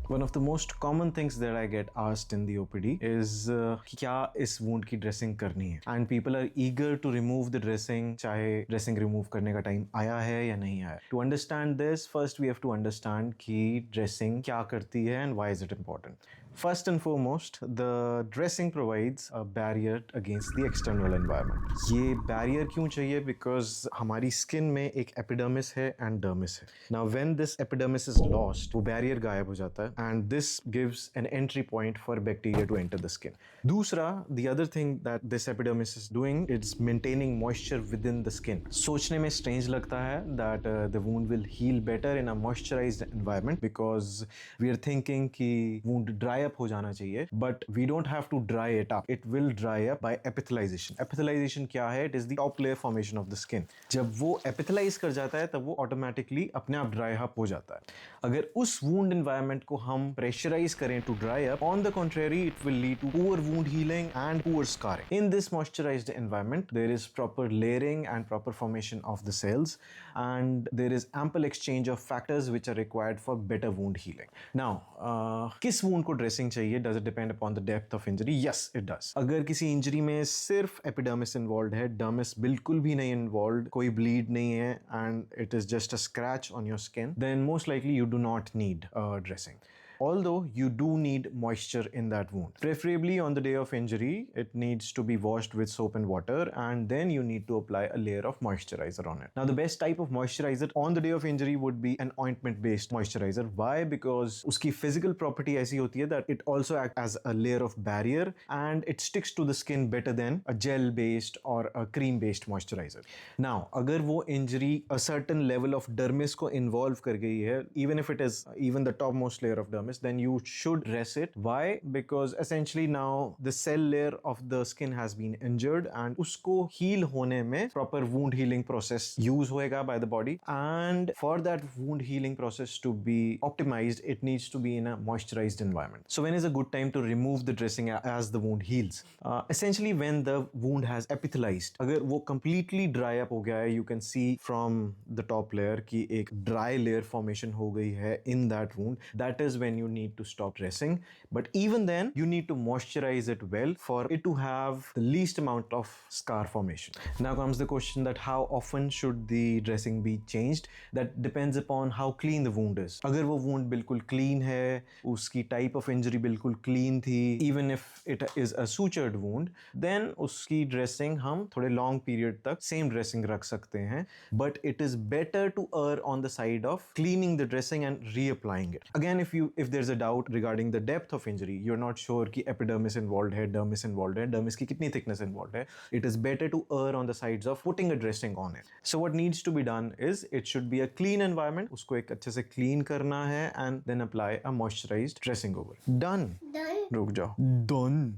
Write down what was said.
One of the most common things that I get asked in the OPD is कि क्या इस wound की dressing करनी है, and people are eager to remove the dressing, चाहे dressing remove करने का time आया है या नहीं आया. To understand this, first we have to understand कि dressing क्या करती है and why is it important. First and foremost, the dressing provides a barrier against the external environment. ये barrier क्यों चाहिए? Because हमारी skin में एक epidermis है and dermis है. Now when this epidermis is lost, वो barrier गायब हो जाता है and this gives an entry point for bacteria to enter the skin. दूसरा, the other thing that this epidermis is doing is maintaining moisture within the skin. सोचने में strange लगता है that the wound will heal better in a moisturized environment because we are thinking कि wound dry up हो जाना चाहिए, but we don't have to dry it up. It will dry up by epithelialization. Epithelialization क्या है? It is the top layer formation of the skin. जब वो epithelize कर जाता है तब वो automatically अपने आप dry up हो जाता है. अगर उस wound environment को हम pressurize करें to dry up, on the contrary, it will lead to poor wound healing and poor scarring. In this moisturized environment, there is proper layering and proper formation of the cells, and there is ample exchange of factors which are required for better wound healing. Now, किस wound को dressing चाहिए? Does it depend upon the depth of injury? Yes, it does. अगर किसी injury में सिर्फ epidermis involved है, dermis बिल्कुल भी नहीं involved, कोई bleed नहीं है and it is just a scratch on your skin, then most likely you do not need dressing. Although you do need moisture in that wound. Preferably on the day of injury, it needs to be washed with soap and water, and then you need to apply a layer of moisturizer on it. Now, the best type of moisturizer on the day of injury would be an ointment-based moisturizer. Why? Because उसकी physical property ऐसी होती है that it also acts as a layer of barrier and it sticks to the skin better than a gel-based or a cream-based moisturizer. Now, अगर वो injury a certain level of dermis को involve कर गई है, even if it is even the topmost layer of dermis, then you should dress it. Why? Because essentially now the cell layer of the skin has been injured and उसको heal होने में proper wound healing process use होएगा by the body, and for that wound healing process to be optimized, it needs to be in a moisturized environment. So when is a good time to remove the dressing as the wound heals? Essentially when the wound has epithelized. अगर वो completely dry up हो गया है, you can see from the top layer कि एक dry layer formation हो गई है in that wound, that is when you need to stop dressing. But even then, you need to moisturize it well for it to have the least amount of scar formation. Now comes the question that how often should the dressing be changed? That depends upon how clean the wound is. अगर वो wound बिल्कुल clean है, उसकी type of injury बिल्कुल clean थी, even if it is a sutured wound, then उसकी dressing हम थोड़े long period तक same dressing रख सकते हैं. But it is better to err on the side of cleaning the dressing and reapplying it. Again, if there's a doubt regarding the depth of injury, you're not sure कि epidermis involved है, dermis involved है, dermis की कितनी thickness involved है, it is better to err on the sides of putting a dressing on it. So what needs to be done is it should be a clean environment, उसको एक अच्छे से clean करना है and then apply a moisturized dressing over. Done. रुक जाओ. Done.